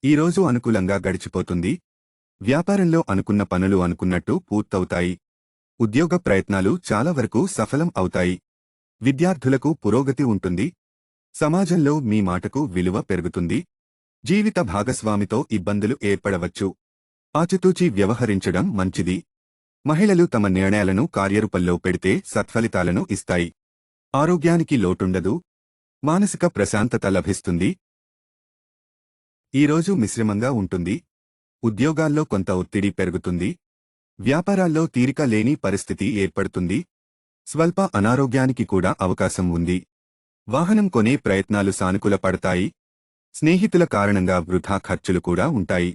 ఈరోజు అనుకూలంగా గడిచిపోతుంది. వ్యాపారంలో అనుకున్న పనులు అనుకున్నట్టు పూర్తవుతాయి. ఉద్యోగ ప్రయత్నాలు చాలా వరకు సఫలం అవుతాయి. విద్యార్థులకు పురోగతి ఉంటుంది. సమాజంలో మీ మాటకు విలువ పెరుగుతుంది. జీవిత భాగస్వామితో ఇబ్బందులు ఏర్పడవచ్చు. ఆచితూచి వ్యవహరించడం మంచిది. మహిళలు తమ నిర్ణయాలను కార్యరూపంలో పెడితే సత్ఫలితాలను ఇస్తాయి. ఆరోగ్యానికి లోటుండదు. మానసిక ప్రశాంతత లభిస్తుంది. ఈరోజు మిశ్రమంగా ఉంటుంది. ఉద్యోగాల్లో కొంత ఒత్తిడి పెరుగుతుంది. వ్యాపారాల్లో తీరిక లేని పరిస్థితి ఏర్పడుతుంది. స్వల్ప అనారోగ్యానికి కూడా అవకాశం ఉంది. వాహనం కొనే ప్రయత్నాలు సానుకూల పడతాయి. స్నేహితుల కారణంగా వృథా ఖర్చులు కూడా ఉంటాయి.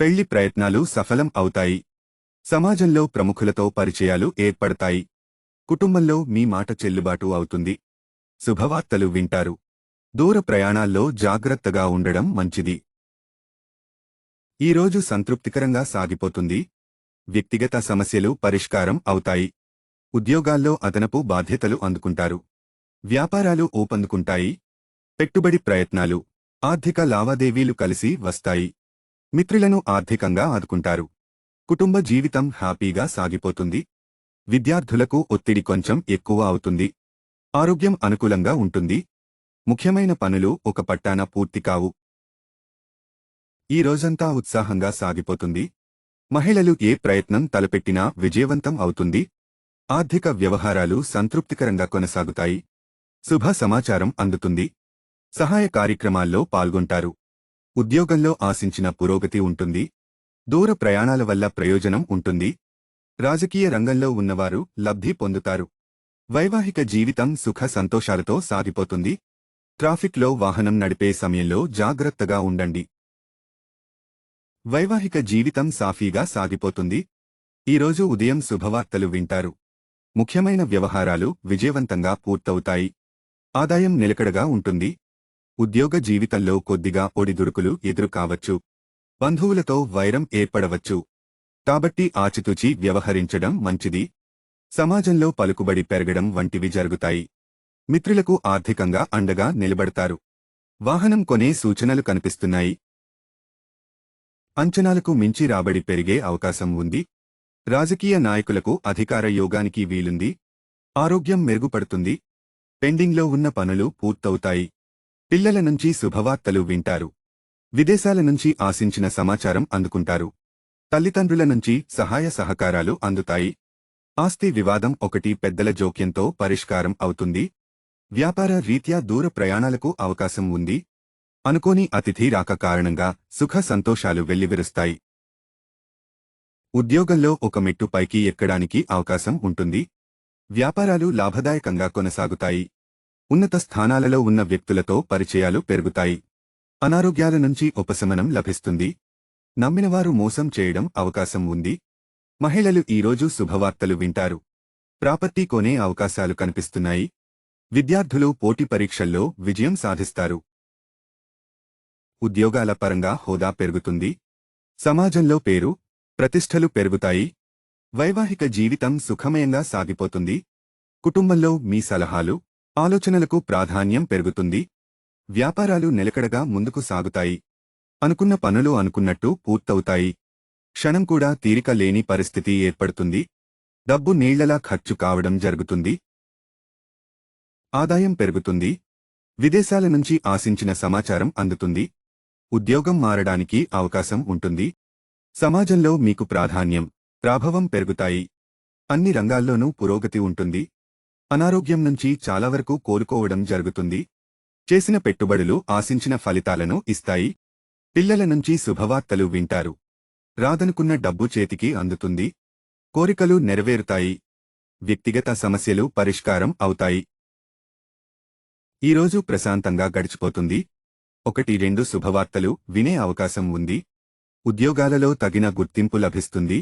పెళ్లి ప్రయత్నాలు సఫలం అవుతాయి. సమాజంలో ప్రముఖులతో పరిచయాలు ఏర్పడతాయి. కుటుంబంలో మీ మాట చెల్లుబాటు అవుతుంది. శుభవార్తలు వింటారు. దూర ప్రయాణాల్లో జాగ్రత్తగా ఉండడం మంచిది. ఈరోజు సంతృప్తికరంగా సాగిపోతుంది. వ్యక్తిగత సమస్యలు పరిష్కారం అవుతాయి. ఉద్యోగాల్లో అదనపు బాధ్యతలు అందుకుంటారు. వ్యాపారాలు ఊపందుకుంటాయి. పెట్టుబడి ప్రయత్నాలు, ఆర్థిక లావాదేవీలు కలిసి వస్తాయి. మిత్రులను ఆర్థికంగా ఆదుకుంటారు. కుటుంబ జీవితం హ్యాపీగా సాగిపోతుంది. విద్యార్థులకు ఒత్తిడి కొంచెం ఎక్కువ అవుతుంది. ఆరోగ్యం అనుకూలంగా ఉంటుంది. ముఖ్యమైన పనులు ఒక పట్టాన పూర్తి కావు. ఈ రోజంతా ఉత్సాహంగా సాగిపోతుంది. మహిళలు ఏ ప్రయత్నం తలపెట్టినా విజయవంతం అవుతుంది. ఆర్థిక వ్యవహారాలు సంతృప్తికరంగా కొనసాగుతాయి. శుభ సమాచారం అందుతుంది. సహాయ కార్యక్రమాల్లో పాల్గొంటారు. ఉద్యోగంలో ఆశించిన పురోగతి ఉంటుంది. దూర ప్రయాణాల వల్ల ప్రయోజనం ఉంటుంది. రాజకీయ రంగంలో ఉన్నవారు లబ్ధి పొందుతారు. వైవాహిక జీవితం సుఖ సంతోషాలతో సాగిపోతుంది. ట్రాఫిక్లో వాహనం నడిపే సమయంలో జాగ్రత్తగా ఉండండి. వైవాహిక జీవితం సాఫీగా సాగిపోతుంది. ఈరోజు ఉదయం శుభవార్తలు వింటారు. ముఖ్యమైన వ్యవహారాలు విజయవంతంగా పూర్తవుతాయి. ఆదాయం నిలకడగా ఉంటుంది. ఉద్యోగ జీవితంలో కొద్దిగా ఒడిదుడుకులు ఎదురుకావచ్చు. బంధువులతో వైరం ఏర్పడవచ్చు. కాబట్టి ఆచితూచి వ్యవహరించడం మంచిది. సమాజంలో పలుకుబడి పెరగడం వంటివి జరుగుతాయి. మిత్రులకు ఆర్థికంగా అండగా నిలబడతారు. వాహనం కొనే సూచనలు కనిపిస్తున్నాయి. అంచనాలకు మించి రాబడి పెరిగే అవకాశం ఉంది. రాజకీయ నాయకులకు అధికార యోగానికి వీలుంది. ఆరోగ్యం మెరుగుపడుతుంది. పెండింగ్లో ఉన్న పనులు పూర్తవుతాయి. పిల్లల నుంచి శుభవార్తలు వింటారు. విదేశాల నుంచి ఆశించిన సమాచారం అందుకుంటారు. తల్లిదండ్రుల నుంచి సహాయ సహకారాలు అందుతాయి. ఆస్తి వివాదం ఒకటి పెద్దల జోక్యంతో పరిష్కారం అవుతుంది. వ్యాపార రీత్యా దూర ప్రయాణాలకు అవకాశం ఉంది. అనుకోని అతిథి రాక కారణంగా సుఖ సంతోషాలు వెల్లివిరుస్తాయి. ఉద్యోగంలో ఒక మెట్టు పైకి ఎక్కడానికి అవకాశం ఉంటుంది. వ్యాపారాలు లాభదాయకంగా కొనసాగుతాయి. ఉన్నత స్థానాలలో ఉన్న వ్యక్తులతో పరిచయాలు పెరుగుతాయి. అనారోగ్యాల నుంచి ఉపశమనం లభిస్తుంది. నమ్మినవారు మోసం చేయడం అవకాశం ఉంది. మహిళలు ఈరోజు శుభవార్తలు వింటారు. ప్రాపర్టీ కొనే అవకాశాలు కనిపిస్తున్నాయి. విద్యార్థులు పోటీ పరీక్షల్లో విజయం సాధిస్తారు. ఉద్యోగాల పరంగా హోదా పెరుగుతుంది. సమాజంలో పేరు, ప్రతిష్టలు పెరుగుతాయి. వైవాహిక జీవితం సుఖమయంగా సాగిపోతుంది. కుటుంబంలో మీ సలహాలు, ఆలోచనలకు ప్రాధాన్యం పెరుగుతుంది. వ్యాపారాలు నిలకడగా ముందుకు సాగుతాయి. అనుకున్న పనులు అనుకున్నట్టు పూర్తవుతాయి. క్షణం కూడా తీరిక లేని పరిస్థితి ఏర్పడుతుంది. డబ్బు నీళ్లలా ఖర్చు కావడం జరుగుతుంది. ఆదాయం పెరుగుతుంది. విదేశాల నుంచి ఆశించిన సమాచారం అందుతుంది. ఉద్యోగం మారడానికి అవకాశం ఉంటుంది. సమాజంలో మీకు ప్రాధాన్యం, ప్రాభవం పెరుగుతాయి. అన్ని రంగాల్లోనూ పురోగతి ఉంటుంది. అనారోగ్యం నుంచి చాలా వరకు కోలుకోవడం జరుగుతుంది. చేసిన పెట్టుబడులు ఆశించిన ఫలితాలను ఇస్తాయి. పిల్లల నుంచి శుభవార్తలు వింటారు. రాదనుకున్న డబ్బు చేతికి అందుతుంది. కోరికలు నెరవేరుతాయి. వ్యక్తిగత సమస్యలు పరిష్కారం అవుతాయి. ఈరోజు ప్రశాంతంగా గడిచిపోతుంది. 1-2 శుభవార్తలు వినే అవకాశం ఉంది. ఉద్యోగాలలో తగిన గుర్తింపు లభిస్తుంది.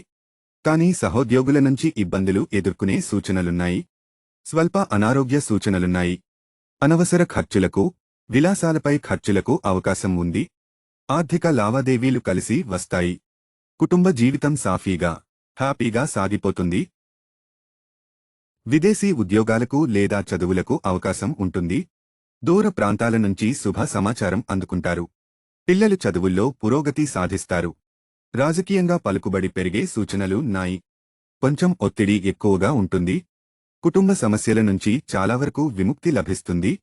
కానీ సహోద్యోగుల నుంచి ఇబ్బందులు ఎదుర్కొనే సూచనలున్నాయి. స్వల్ప అనారోగ్య సూచనలున్నాయి. అనవసర ఖర్చులకు, విలాసాలపై ఖర్చులకు అవకాశం ఉంది. ఆర్థిక లావాదేవీలు కలిసి వస్తాయి. కుటుంబ జీవితం సాఫీగా, హ్యాపీగా సాగిపోతుంది. విదేశీ ఉద్యోగాలకు లేదా చదువులకు అవకాశం ఉంటుంది. దూర ప్రాంతాల నుంచి శుభ సమాచారం అందుకుంటారు. పిల్లలు చదువుల్లో పురోగతి సాధిస్తారు. రాజకీయంగా పలుకుబడి పెరిగే సూచనలున్నాయి. కొంచెం ఒత్తిడి ఎక్కువగా ఉంటుంది. కుటుంబ సమస్యల నుంచి చాలా వరకు విముక్తి లభిస్తుంది.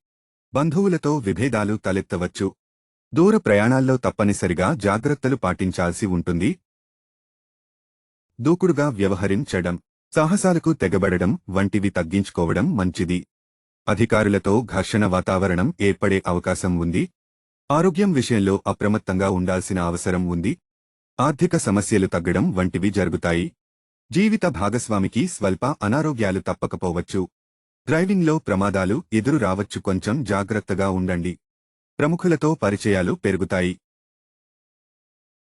బంధువులతో విభేదాలు తలెత్తవచ్చు. దూర ప్రయాణాల్లో తప్పనిసరిగా జాగ్రత్తలు పాటించాల్సి ఉంటుంది. దూకుడుగా వ్యవహరించడం, సాహసాలకు తెగబడడం వంటివి తగ్గించుకోవడం మంచిది. అధికారులతో ఘర్షణ వాతావరణం ఏర్పడే అవకాశం ఉంది. ఆరోగ్యం విషయంలో అప్రమత్తంగా ఉండాల్సిన అవసరం ఉంది. ఆర్థిక సమస్యలు తగ్గడం వంటివి జరుగుతాయి. జీవిత భాగస్వామికి స్వల్ప అనారోగ్యాలు తప్పకపోవచ్చు. డ్రైవింగ్లో ప్రమాదాలు ఎదురు రావచ్చు. కొంచెం జాగ్రత్తగా ఉండండి. ప్రముఖులతో పరిచయాలు పెరుగుతాయి.